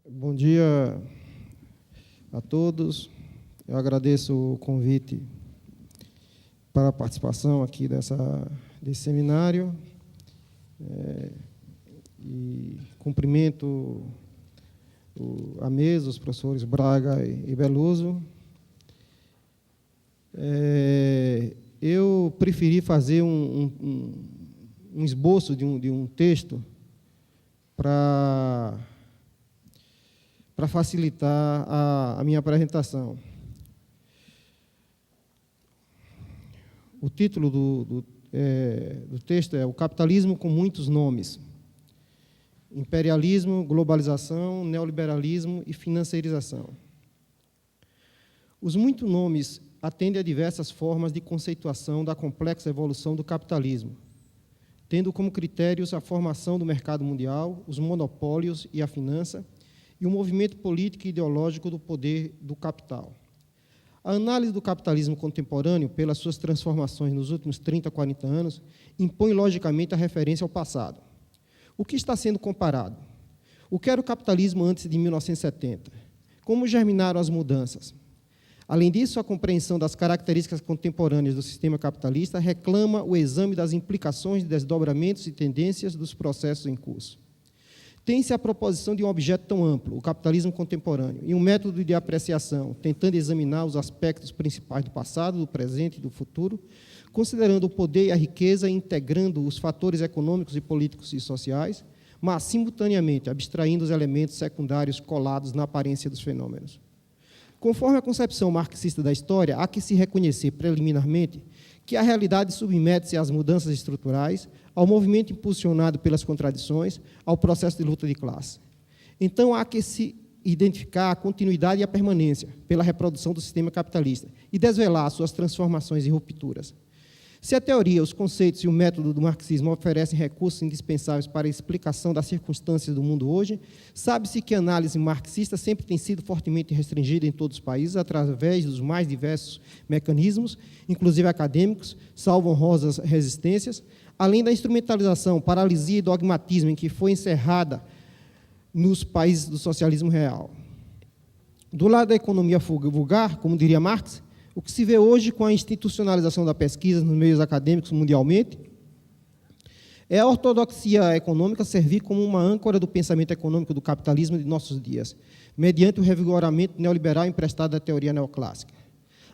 Bom dia a todos. Eu agradeço o convite para a participação aqui desse seminário e cumprimento a mesa, os professores Braga e Beluso. Eu preferi fazer um esboço de um texto para facilitar a minha apresentação. O título do texto é O Capitalismo com Muitos Nomes: Imperialismo, Globalização, Neoliberalismo e Financeirização. Os muitos nomes atendem a diversas formas de conceituação da complexa evolução do capitalismo, tendo como critérios a formação do mercado mundial, os monopólios e a finança, e o movimento político e ideológico do poder do capital. A análise do capitalismo contemporâneo, pelas suas transformações nos últimos 30, 40 anos, impõe logicamente a referência ao passado. O que está sendo comparado? O que era o capitalismo antes de 1970? Como germinaram as mudanças? Além disso, a compreensão das características contemporâneas do sistema capitalista reclama o exame das implicações de desdobramentos e tendências dos processos em curso. Tem-se a proposição de um objeto tão amplo, o capitalismo contemporâneo, e um método de apreciação, tentando examinar os aspectos principais do passado, do presente e do futuro, considerando o poder e a riqueza e integrando os fatores econômicos e políticos e sociais, mas, simultaneamente, abstraindo os elementos secundários colados na aparência dos fenômenos. Conforme a concepção marxista da história, há que se reconhecer preliminarmente que a realidade submete-se às mudanças estruturais, ao movimento impulsionado pelas contradições, ao processo de luta de classe. Então, há que se identificar a continuidade e a permanência pela reprodução do sistema capitalista e desvelar suas transformações e rupturas. Se a teoria, os conceitos e o método do marxismo oferecem recursos indispensáveis para a explicação das circunstâncias do mundo hoje, sabe-se que a análise marxista sempre tem sido fortemente restringida em todos os países através dos mais diversos mecanismos, inclusive acadêmicos, salvo honrosas resistências, além da instrumentalização, paralisia e dogmatismo em que foi encerrada nos países do socialismo real. Do lado da economia vulgar, como diria Marx, o que se vê hoje com a institucionalização da pesquisa nos meios acadêmicos mundialmente é a ortodoxia econômica servir como uma âncora do pensamento econômico do capitalismo de nossos dias, mediante o revigoramento neoliberal emprestado da teoria neoclássica.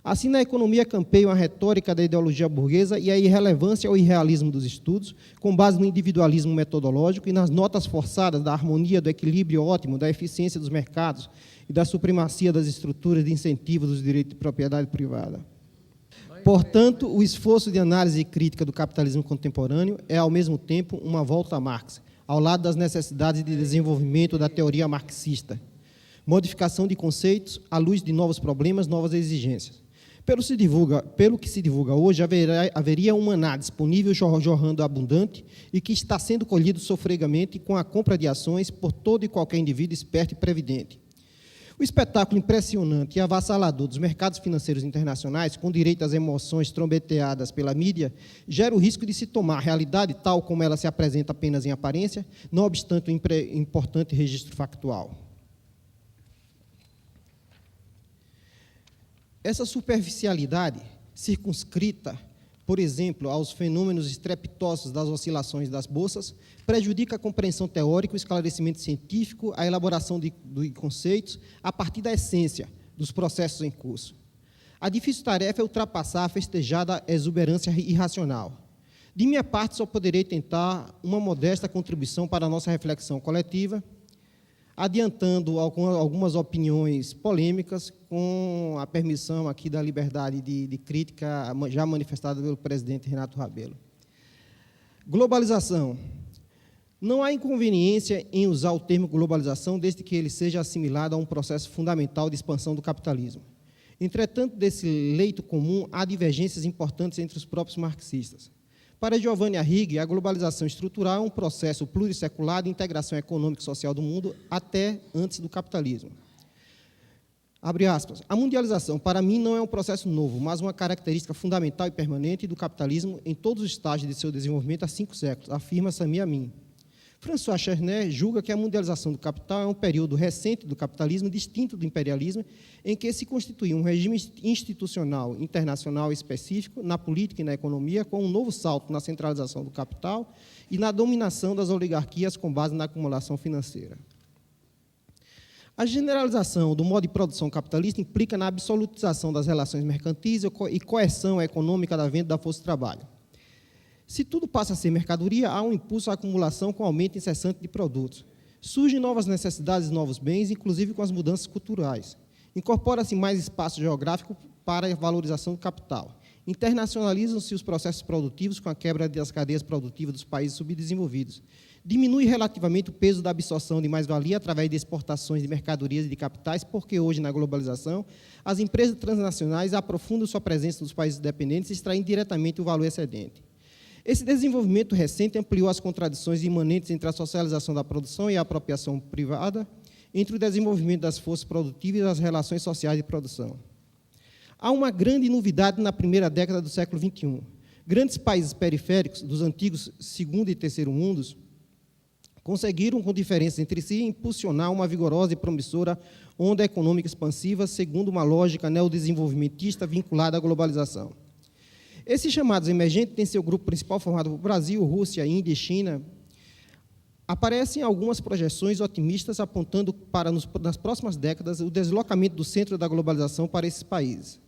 Assim, na economia campeia a retórica da ideologia burguesa e a irrelevância ou irrealismo dos estudos, com base no individualismo metodológico e nas notas forçadas da harmonia, do equilíbrio ótimo, da eficiência dos mercados e da supremacia das estruturas de incentivo dos direitos de propriedade privada. Portanto, o esforço de análise e crítica do capitalismo contemporâneo é, ao mesmo tempo, uma volta a Marx, ao lado das necessidades de desenvolvimento da teoria marxista, modificação de conceitos à luz de novos problemas, novas exigências. Pelo que se divulga hoje, haveria um maná disponível jorrando abundante e que está sendo colhido sofregamente com a compra de ações por todo e qualquer indivíduo esperto e previdente. O espetáculo impressionante e avassalador dos mercados financeiros internacionais, com direito às emoções trombeteadas pela mídia, gera o risco de se tomar a realidade tal como ela se apresenta apenas em aparência, não obstante o importante registro factual. Essa superficialidade, circunscrita, por exemplo, aos fenômenos estrepitosos das oscilações das bolsas, prejudica a compreensão teórica, o esclarecimento científico, a elaboração de conceitos a partir da essência dos processos em curso. A difícil tarefa é ultrapassar a festejada exuberância irracional. De minha parte, só poderei tentar uma modesta contribuição para a nossa reflexão coletiva, adiantando algumas opiniões polêmicas, com a permissão aqui da liberdade de crítica já manifestada pelo presidente Renato Rabelo. Globalização. Não há inconveniência em usar o termo globalização, desde que ele seja assimilado a um processo fundamental de expansão do capitalismo. Entretanto, desse leito comum, há divergências importantes entre os próprios marxistas. Para Giovanni Arrighi, a globalização estrutural é um processo plurissecular de integração econômica e social do mundo até antes do capitalismo. Abre aspas. A mundialização, para mim, não é um processo novo, mas uma característica fundamental e permanente do capitalismo em todos os estágios de seu desenvolvimento há 5 séculos, afirma Samir Amin. François Chernet julga que a mundialização do capital é um período recente do capitalismo, distinto do imperialismo, em que se constitui um regime institucional internacional específico na política e na economia, com um novo salto na centralização do capital e na dominação das oligarquias com base na acumulação financeira. A generalização do modo de produção capitalista implica na absolutização das relações mercantis e coerção econômica da venda da força de trabalho. Se tudo passa a ser mercadoria, há um impulso à acumulação com aumento incessante de produtos. Surgem novas necessidades e novos bens, inclusive com as mudanças culturais. Incorpora-se mais espaço geográfico para a valorização do capital. Internacionalizam-se os processos produtivos com a quebra das cadeias produtivas dos países subdesenvolvidos. Diminui relativamente o peso da absorção de mais-valia através de exportações de mercadorias e de capitais, porque hoje, na globalização, as empresas transnacionais aprofundam sua presença nos países dependentes, extraindo diretamente o valor excedente. Esse desenvolvimento recente ampliou as contradições imanentes entre a socialização da produção e a apropriação privada, entre o desenvolvimento das forças produtivas e as relações sociais de produção. Há uma grande novidade na primeira década do século XXI. Grandes países periféricos dos antigos segundo e terceiro mundos conseguiram, com diferenças entre si, impulsionar uma vigorosa e promissora onda econômica expansiva segundo uma lógica neodesenvolvimentista vinculada à globalização. Esses chamados emergentes têm seu grupo principal formado por Brasil, Rússia, Índia e China. Aparecem algumas projeções otimistas apontando para, nas próximas décadas, o deslocamento do centro da globalização para esses países.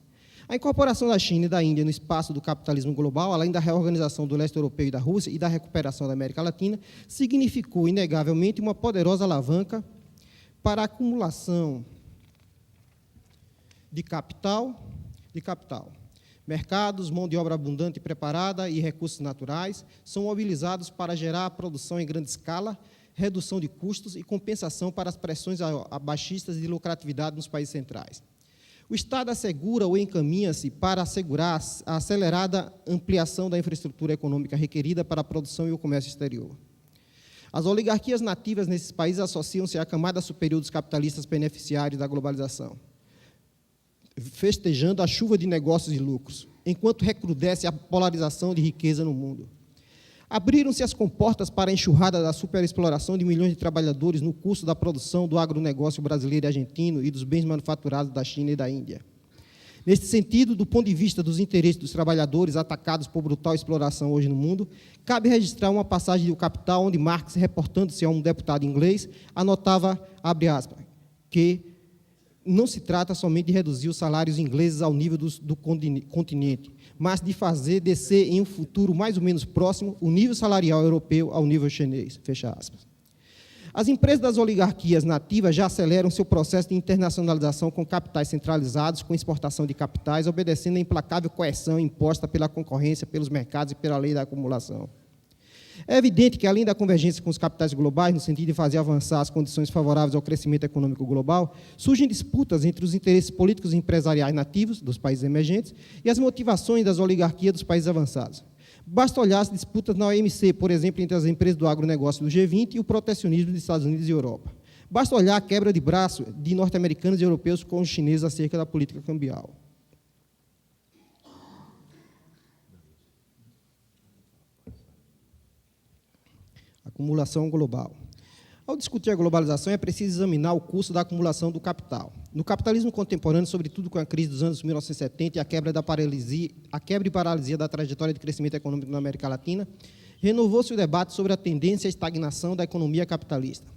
A incorporação da China e da Índia no espaço do capitalismo global, além da reorganização do leste europeu e da Rússia e da recuperação da América Latina, significou, inegavelmente, uma poderosa alavanca para a acumulação de capital. Mercados, mão de obra abundante e preparada e recursos naturais são mobilizados para gerar a produção em grande escala, redução de custos e compensação para as pressões baixistas de lucratividade nos países centrais. O Estado assegura ou encaminha-se para assegurar a acelerada ampliação da infraestrutura econômica requerida para a produção e o comércio exterior. As oligarquias nativas nesses países associam-se à camada superior dos capitalistas beneficiários da globalização, festejando a chuva de negócios e lucros, enquanto recrudesce a polarização de riqueza no mundo. Abriram-se as comportas para a enxurrada da superexploração de milhões de trabalhadores no curso da produção do agronegócio brasileiro e argentino e dos bens manufaturados da China e da Índia. Neste sentido, do ponto de vista dos interesses dos trabalhadores atacados por brutal exploração hoje no mundo, cabe registrar uma passagem do Capital, onde Marx, reportando-se a um deputado inglês, anotava, abre aspas, que não se trata somente de reduzir os salários ingleses ao nível do continente, mas de fazer descer em um futuro mais ou menos próximo o nível salarial europeu ao nível chinês, fecha aspas. As empresas das oligarquias nativas já aceleram seu processo de internacionalização com capitais centralizados, com exportação de capitais, obedecendo à implacável coerção imposta pela concorrência, pelos mercados e pela lei da acumulação. É evidente que, além da convergência com os capitais globais, no sentido de fazer avançar as condições favoráveis ao crescimento econômico global, surgem disputas entre os interesses políticos e empresariais nativos dos países emergentes e as motivações das oligarquias dos países avançados. Basta olhar as disputas na OMC, por exemplo, entre as empresas do agronegócio do G20 e o protecionismo dos Estados Unidos e Europa. Basta olhar a quebra de braço de norte-americanos e europeus com os chineses acerca da política cambial. Acumulação global. Ao discutir a globalização, é preciso examinar o curso da acumulação do capital. No capitalismo contemporâneo, sobretudo com a crise dos anos 1970 e a quebra e paralisia da trajetória de crescimento econômico na América Latina, renovou-se o debate sobre a tendência à estagnação da economia capitalista.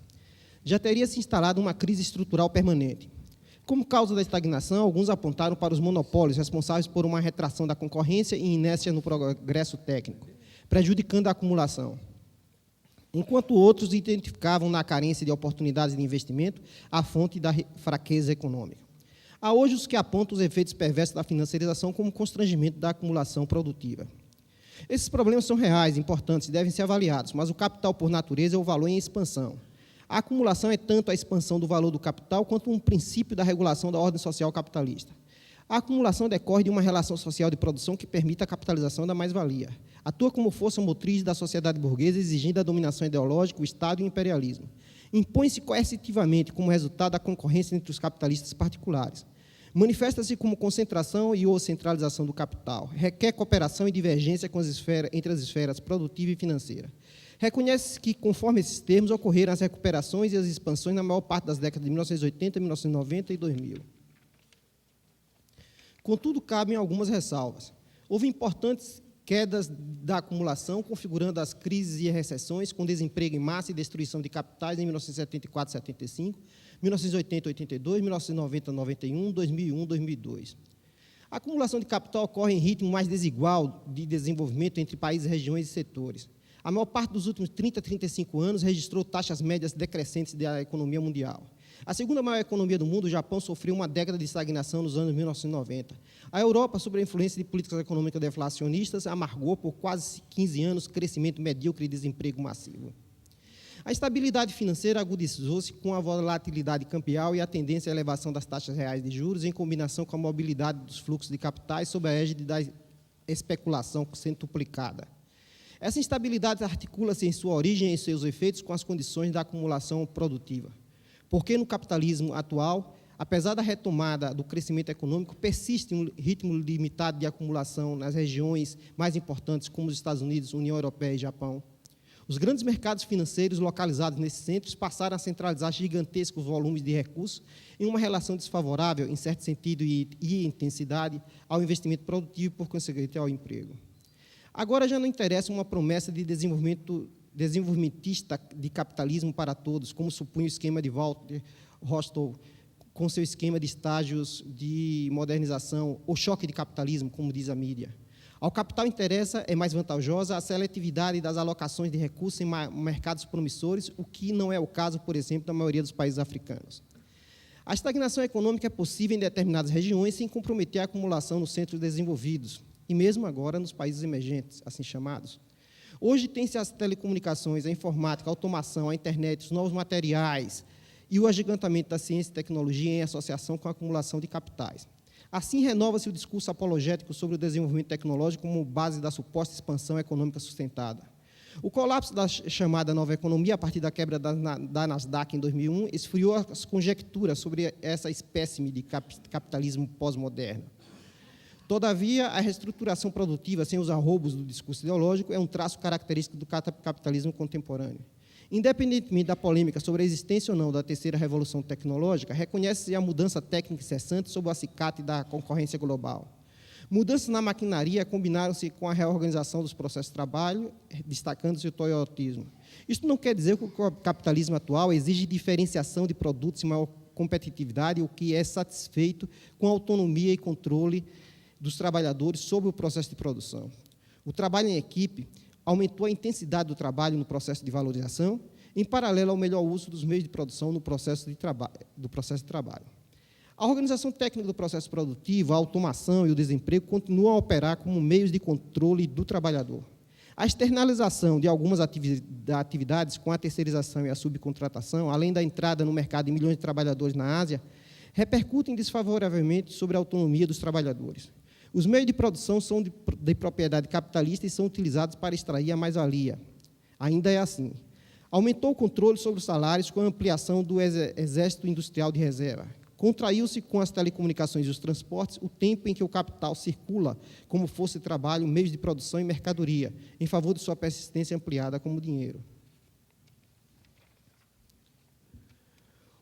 Já teria se instalado uma crise estrutural permanente. Como causa da estagnação, alguns apontaram para os monopólios responsáveis por uma retração da concorrência e inércia no progresso técnico, prejudicando a acumulação, enquanto outros identificavam na carência de oportunidades de investimento a fonte da fraqueza econômica. Há hoje os que apontam os efeitos perversos da financiarização como constrangimento da acumulação produtiva. Esses problemas são reais, importantes e devem ser avaliados, mas o capital, por natureza, é o valor em expansão. A acumulação é tanto a expansão do valor do capital quanto um princípio da regulação da ordem social capitalista. A acumulação decorre de uma relação social de produção que permite a capitalização da mais-valia. Atua como força motriz da sociedade burguesa, exigindo a dominação ideológica, o Estado e o imperialismo. Impõe-se coercitivamente como resultado da concorrência entre os capitalistas particulares. Manifesta-se como concentração e ou centralização do capital. Requer cooperação e divergência com entre as esferas produtiva e financeira. Reconhece que, conforme esses termos, ocorreram as recuperações e as expansões na maior parte das décadas de 1980, 1990 e 2000. Contudo, cabem algumas ressalvas. Houve importantes quedas da acumulação, configurando as crises e recessões, com desemprego em massa e destruição de capitais em 1974 75, 1980 82, 1990 91, 2001 2002. A acumulação de capital ocorre em ritmo mais desigual de desenvolvimento entre países, regiões e setores. A maior parte dos últimos 30 a 35 anos registrou taxas médias decrescentes da economia mundial. A segunda maior economia do mundo, o Japão, sofreu uma década de estagnação nos anos 1990. A Europa, sob a influência de políticas econômicas deflacionistas, amargou por quase 15 anos crescimento medíocre e desemprego massivo. A estabilidade financeira agudizou-se com a volatilidade cambial e a tendência à elevação das taxas reais de juros, em combinação com a mobilidade dos fluxos de capitais sob a égide da especulação centuplicada. Essa instabilidade articula-se em sua origem e em seus efeitos com as condições da acumulação produtiva. Porque no capitalismo atual, apesar da retomada do crescimento econômico, persiste um ritmo limitado de acumulação nas regiões mais importantes, como os Estados Unidos, União Europeia e Japão. Os grandes mercados financeiros localizados nesses centros passaram a centralizar gigantescos volumes de recursos em uma relação desfavorável, em certo sentido e intensidade, ao investimento produtivo e, por conseguinte, ao emprego. Agora já não interessa uma promessa de desenvolvimentista de capitalismo para todos, como supunha o esquema de Walter Rostow, com seu esquema de estágios de modernização, ou choque de capitalismo, como diz a mídia. Ao capital interessa, é mais vantajosa a seletividade das alocações de recursos em mercados promissores, o que não é o caso, por exemplo, da maioria dos países africanos. A estagnação econômica é possível em determinadas regiões sem comprometer a acumulação nos centros desenvolvidos, e mesmo agora nos países emergentes, assim chamados. Hoje tem-se as telecomunicações, a informática, a automação, a internet, os novos materiais e o agigantamento da ciência e tecnologia em associação com a acumulação de capitais. Assim, renova-se o discurso apologético sobre o desenvolvimento tecnológico como base da suposta expansão econômica sustentada. O colapso da chamada nova economia, a partir da quebra da Nasdaq em 2001, esfriou as conjecturas sobre essa espécime de capitalismo pós-moderno. Todavia, a reestruturação produtiva, sem os arroubos do discurso ideológico, é um traço característico do capitalismo contemporâneo. Independentemente da polêmica sobre a existência ou não da terceira revolução tecnológica, reconhece-se a mudança técnica incessante sob o acicate da concorrência global. Mudanças na maquinaria combinaram-se com a reorganização dos processos de trabalho, destacando-se o toyotismo. Isto não quer dizer que o capitalismo atual exige diferenciação de produtos e maior competitividade, o que é satisfeito com a autonomia e controle dos trabalhadores sobre o processo de produção. O trabalho em equipe aumentou a intensidade do trabalho no processo de valorização, em paralelo ao melhor uso dos meios de produção no processo de trabalho. A organização técnica do processo produtivo, a automação e o desemprego continuam a operar como meios de controle do trabalhador. A externalização de algumas atividades com a terceirização e a subcontratação, além da entrada no mercado de milhões de trabalhadores na Ásia, repercutem desfavoravelmente sobre a autonomia dos trabalhadores. Os meios de produção são de propriedade capitalista e são utilizados para extrair a mais-valia. Ainda é assim. Aumentou o controle sobre os salários com a ampliação do exército industrial de reserva. Contraiu-se com as telecomunicações e os transportes o tempo em que o capital circula como força de trabalho, meios de produção e mercadoria, em favor de sua persistência ampliada como dinheiro.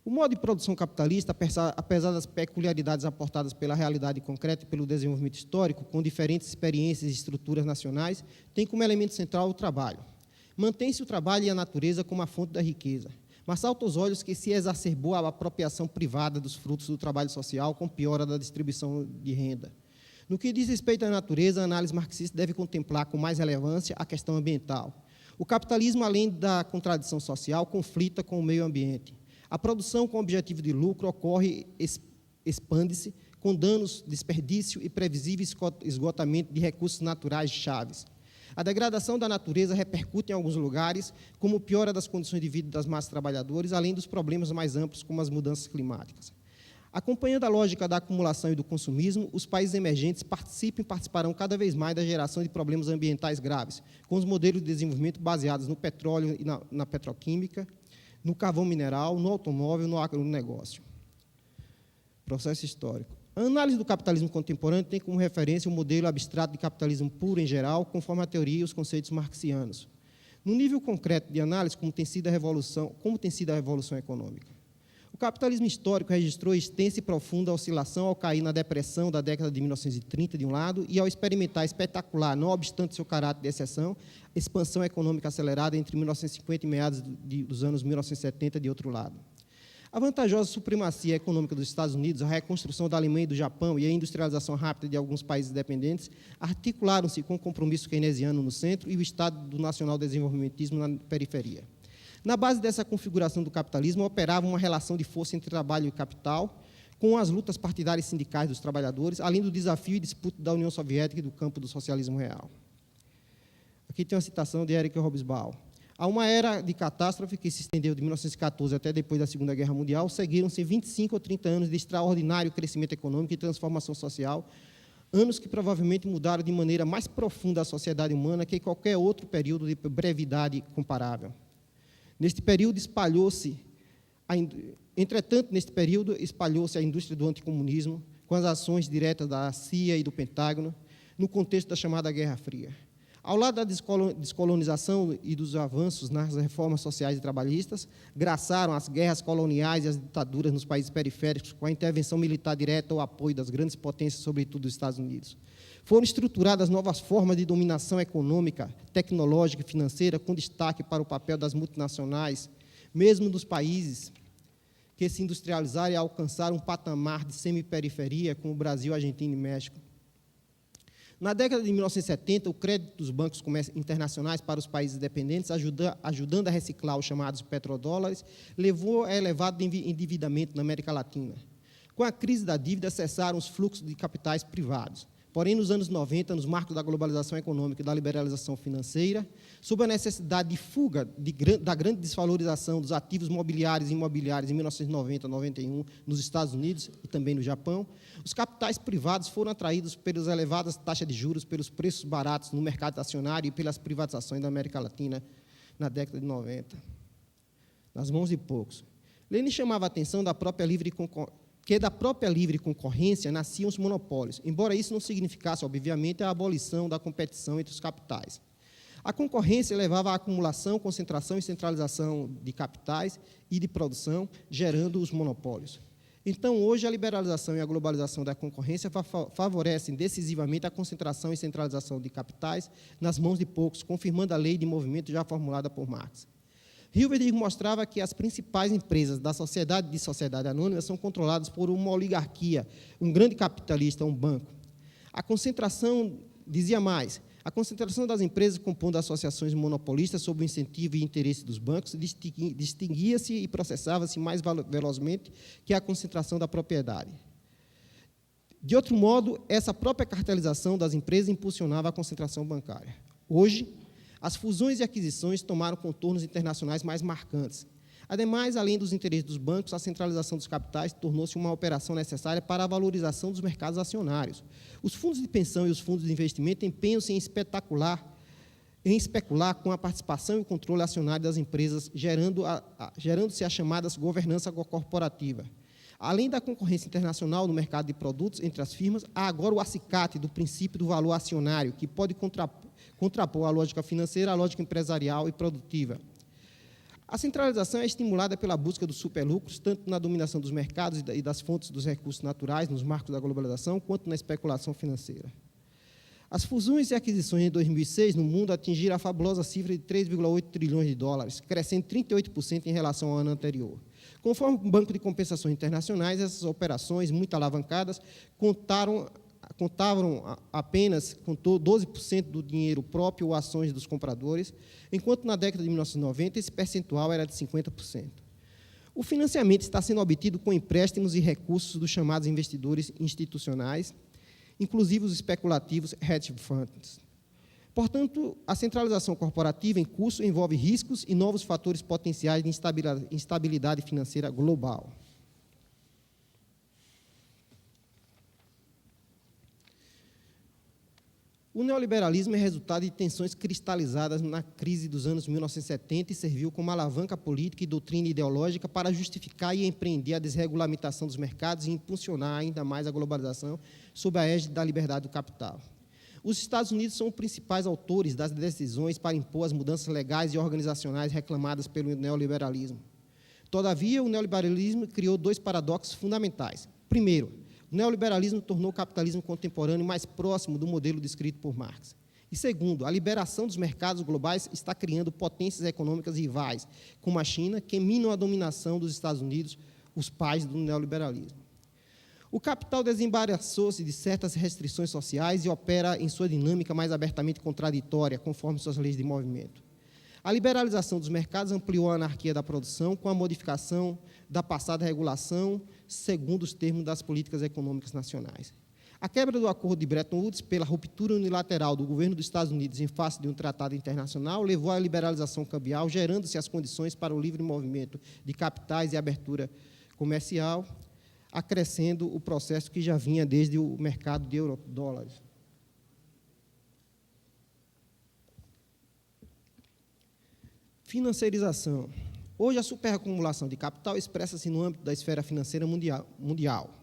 O modo de produção capitalista, apesar das peculiaridades aportadas pela realidade concreta e pelo desenvolvimento histórico, com diferentes experiências e estruturas nacionais, tem como elemento central o trabalho. Mantém-se o trabalho e a natureza como a fonte da riqueza, mas salta aos olhos que se exacerbou a apropriação privada dos frutos do trabalho social com piora da distribuição de renda. No que diz respeito à natureza, a análise marxista deve contemplar com mais relevância a questão ambiental. O capitalismo, além da contradição social, conflita com o meio ambiente. A produção com objetivo de lucro ocorre, expande-se, com danos, desperdício e previsível esgotamento de recursos naturais chaves. A degradação da natureza repercute em alguns lugares, como piora das condições de vida das massas trabalhadoras, além dos problemas mais amplos, como as mudanças climáticas. Acompanhando a lógica da acumulação e do consumismo, os países emergentes participam e participarão cada vez mais da geração de problemas ambientais graves, com os modelos de desenvolvimento baseados no petróleo e na petroquímica, no carvão mineral, no automóvel, no agronegócio. Processo histórico. A análise do capitalismo contemporâneo tem como referência o modelo abstrato de capitalismo puro em geral, conforme a teoria e os conceitos marxianos. No nível concreto de análise, como tem sido a revolução econômica? O capitalismo histórico registrou extensa e profunda oscilação ao cair na depressão da década de 1930, de um lado, e ao experimentar espetacular, não obstante seu caráter de exceção, expansão econômica acelerada entre 1950 e meados dos anos 1970, de outro lado. A vantajosa supremacia econômica dos Estados Unidos, a reconstrução da Alemanha e do Japão e a industrialização rápida de alguns países dependentes articularam-se com o compromisso keynesiano no centro e o estado do nacional-desenvolvimentismo na periferia. Na base dessa configuração do capitalismo, operava uma relação de força entre trabalho e capital, com as lutas partidárias e sindicais dos trabalhadores, além do desafio e disputa da União Soviética e do campo do socialismo real. Aqui tem uma citação de Eric Hobsbawm. A uma era de catástrofe que se estendeu de 1914 até depois da Segunda Guerra Mundial, seguiram-se 25 ou 30 anos de extraordinário crescimento econômico e transformação social, anos que provavelmente mudaram de maneira mais profunda a sociedade humana que qualquer outro período de brevidade comparável. Neste período, espalhou-se a indústria do anticomunismo, com as ações diretas da CIA e do Pentágono, no contexto da chamada Guerra Fria. Ao lado da descolonização e dos avanços nas reformas sociais e trabalhistas, graçaram as guerras coloniais e as ditaduras nos países periféricos com a intervenção militar direta ou apoio das grandes potências, sobretudo dos Estados Unidos. Foram estruturadas novas formas de dominação econômica, tecnológica e financeira, com destaque para o papel das multinacionais, mesmo dos países que se industrializaram e alcançaram um patamar de semiperiferia, como o Brasil, Argentina e México. Na década de 1970, o crédito dos bancos internacionais para os países dependentes, ajudando a reciclar os chamados petrodólares, levou a elevado endividamento na América Latina. Com a crise da dívida, cessaram os fluxos de capitais privados. Porém, nos anos 90, nos marcos da globalização econômica e da liberalização financeira, sob a necessidade de fuga da grande desvalorização dos ativos mobiliários e imobiliários em 1990 e 91 nos Estados Unidos e também no Japão, os capitais privados foram atraídos pelas elevadas taxas de juros, pelos preços baratos no mercado acionário e pelas privatizações da América Latina na década de 90, nas mãos de poucos. Lenin chamava a atenção da própria livre concorrência nasciam os monopólios, embora isso não significasse, obviamente, a abolição da competição entre os capitais. A concorrência levava à acumulação, concentração e centralização de capitais e de produção, gerando os monopólios. Então, hoje, a liberalização e a globalização da concorrência favorecem decisivamente a concentração e centralização de capitais nas mãos de poucos, confirmando a lei de movimento já formulada por Marx. Hilbert mostrava que as principais empresas da sociedade anônima são controladas por uma oligarquia, um grande capitalista, um banco. A concentração, dizia mais, a concentração das empresas compondo associações monopolistas sob o incentivo e interesse dos bancos distinguia-se e processava-se mais velozmente que a concentração da propriedade. De outro modo, essa própria cartelização das empresas impulsionava a concentração bancária. Hoje, as fusões e aquisições tomaram contornos internacionais mais marcantes. Ademais, além dos interesses dos bancos, a centralização dos capitais tornou-se uma operação necessária para a valorização dos mercados acionários. Os fundos de pensão e os fundos de investimento empenham-se em especular com a participação e o controle acionário das empresas, gerando-se as chamadas governança corporativa. Além da concorrência internacional no mercado de produtos entre as firmas, há agora o acicate do princípio do valor acionário, que pode contrapor a lógica financeira à lógica empresarial e produtiva. A centralização é estimulada pela busca dos superlucros, tanto na dominação dos mercados e das fontes dos recursos naturais, nos marcos da globalização, quanto na especulação financeira. As fusões e aquisições em 2006 no mundo atingiram a fabulosa cifra de 3,8 trilhões de dólares, crescendo 38% em relação ao ano anterior. Conforme o Banco de Compensações Internacionais, essas operações, muito alavancadas, contavam apenas com 12% do dinheiro próprio ou ações dos compradores, enquanto na década de 1990 esse percentual era de 50%. O financiamento está sendo obtido com empréstimos e recursos dos chamados investidores institucionais, inclusive os especulativos hedge funds. Portanto, a centralização corporativa em curso envolve riscos e novos fatores potenciais de instabilidade financeira global. O neoliberalismo é resultado de tensões cristalizadas na crise dos anos 1970 e serviu como alavanca política e doutrina ideológica para justificar e empreender a desregulamentação dos mercados e impulsionar ainda mais a globalização sob a égide da liberdade do capital. Os Estados Unidos são os principais autores das decisões para impor as mudanças legais e organizacionais reclamadas pelo neoliberalismo. Todavia, o neoliberalismo criou dois paradoxos fundamentais. Primeiro, o neoliberalismo tornou o capitalismo contemporâneo mais próximo do modelo descrito por Marx. E segundo, a liberação dos mercados globais está criando potências econômicas rivais, como a China, que minam a dominação dos Estados Unidos, os pais do neoliberalismo. O capital desembaraçou-se de certas restrições sociais e opera em sua dinâmica mais abertamente contraditória, conforme suas leis de movimento. A liberalização dos mercados ampliou a anarquia da produção com a modificação da passada regulação, segundo os termos das políticas econômicas nacionais. A quebra do acordo de Bretton Woods pela ruptura unilateral do governo dos Estados Unidos em face de um tratado internacional levou à liberalização cambial, gerando-se as condições para o livre movimento de capitais e abertura comercial, acrescendo o processo que já vinha desde o mercado de euro-dólares. Financiarização. Hoje, a superacumulação de capital expressa-se no âmbito da esfera financeira mundial.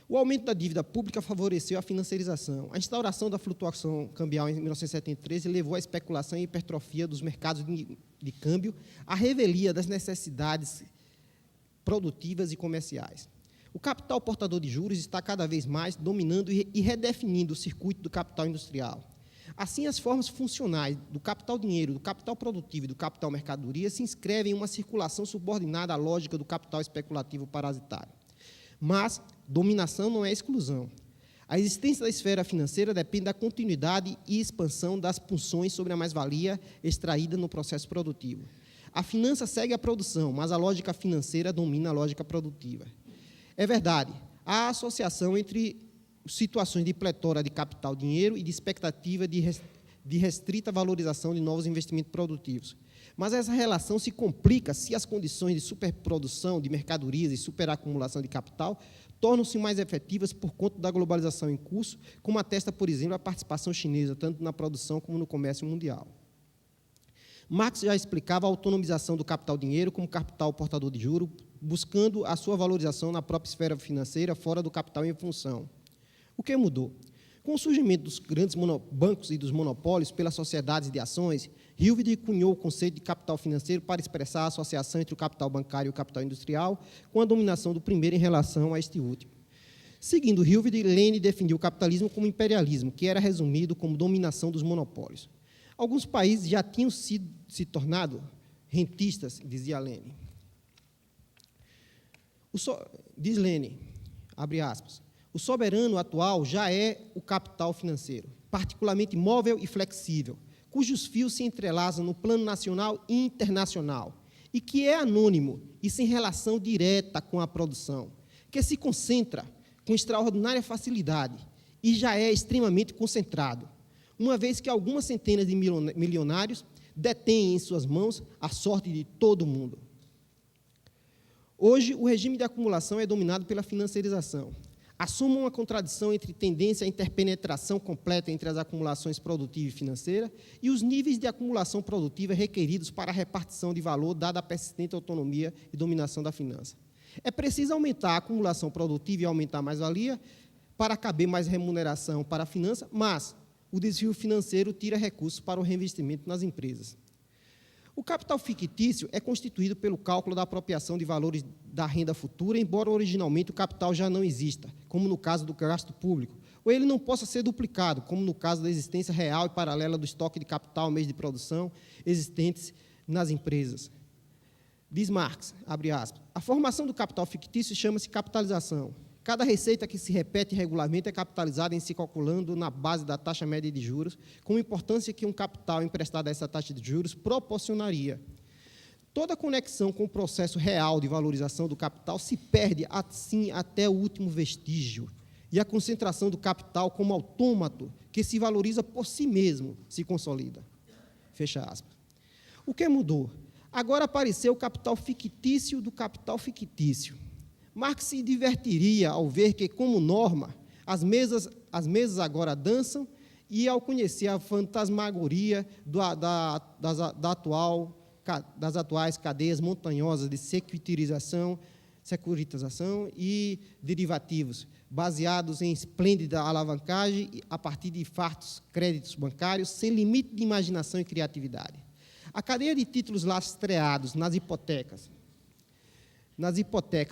O aumento da dívida pública favoreceu a financiarização. A instauração da flutuação cambial em 1973 levou à especulação e hipertrofia dos mercados de câmbio, à revelia das necessidades produtivas e comerciais. O capital portador de juros está cada vez mais dominando e redefinindo o circuito do capital industrial. Assim, as formas funcionais do capital dinheiro, do capital produtivo e do capital mercadoria se inscrevem em uma circulação subordinada à lógica do capital especulativo parasitário. Mas dominação não é exclusão. A existência da esfera financeira depende da continuidade e expansão das pulsões sobre a mais-valia extraída no processo produtivo. A finança segue a produção, mas a lógica financeira domina a lógica produtiva. É verdade, há associação entre situações de pletora de capital dinheiro e de expectativa de restrita valorização de novos investimentos produtivos. Mas essa relação se complica se as condições de superprodução de mercadorias e superacumulação de capital tornam-se mais efetivas por conta da globalização em curso, como atesta, por exemplo, a participação chinesa, tanto na produção como no comércio mundial. Marx já explicava a autonomização do capital dinheiro como capital portador de juros, buscando a sua valorização na própria esfera financeira, fora do capital em função. O que mudou? Com o surgimento dos grandes bancos e dos monopólios pelas sociedades de ações, Hilvard cunhou o conceito de capital financeiro para expressar a associação entre o capital bancário e o capital industrial, com a dominação do primeiro em relação a este último. Seguindo Hilvard, Lane definiu o capitalismo como imperialismo, que era resumido como dominação dos monopólios. Alguns países já tinham se tornado rentistas, dizia Lane. Diz Lane, abre aspas, o soberano atual já é o capital financeiro, particularmente móvel e flexível, cujos fios se entrelaçam no plano nacional e internacional, e que é anônimo e sem relação direta com a produção, que se concentra com extraordinária facilidade e já é extremamente concentrado, uma vez que algumas centenas de milionários detêm em suas mãos a sorte de todo mundo. Hoje, o regime de acumulação é dominado pela financiarização. Assuma uma contradição entre tendência à interpenetração completa entre as acumulações produtiva e financeira e os níveis de acumulação produtiva requeridos para a repartição de valor, dada a persistente autonomia e dominação da finança. É preciso aumentar a acumulação produtiva e aumentar a mais-valia para caber mais remuneração para a finança, mas o desvio financeiro tira recursos para o reinvestimento nas empresas. O capital fictício é constituído pelo cálculo da apropriação de valores da renda futura, embora originalmente o capital já não exista, como no caso do gasto público, ou ele não possa ser duplicado, como no caso da existência real e paralela do estoque de capital, meios de produção, existentes nas empresas. Diz Marx, abre aspas, a formação do capital fictício chama-se capitalização. Cada receita que se repete regularmente é capitalizada em se calculando na base da taxa média de juros, com a importância que um capital emprestado a essa taxa de juros proporcionaria. Toda conexão com o processo real de valorização do capital se perde, assim, até o último vestígio, e a concentração do capital como autômato, que se valoriza por si mesmo, se consolida. Fecha aspas. O que mudou? Agora apareceu o capital fictício do capital fictício. Marx se divertiria ao ver que, como norma, as mesas agora dançam e ao conhecer a fantasmagoria das atuais cadeias montanhosas de securitização securitização e derivativos, baseados em esplêndida alavancagem a partir de fartos créditos bancários, sem limite de imaginação e criatividade. A cadeia de títulos lastreados nas hipotecas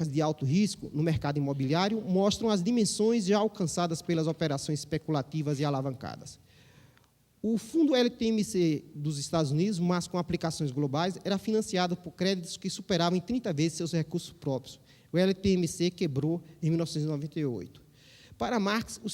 de alto risco no mercado imobiliário mostram as dimensões já alcançadas pelas operações especulativas e alavancadas. O fundo LTMC dos Estados Unidos, mas com aplicações globais, era financiado por créditos que superavam em 30 vezes seus recursos próprios. O LTMC quebrou em 1998. Para Marx, o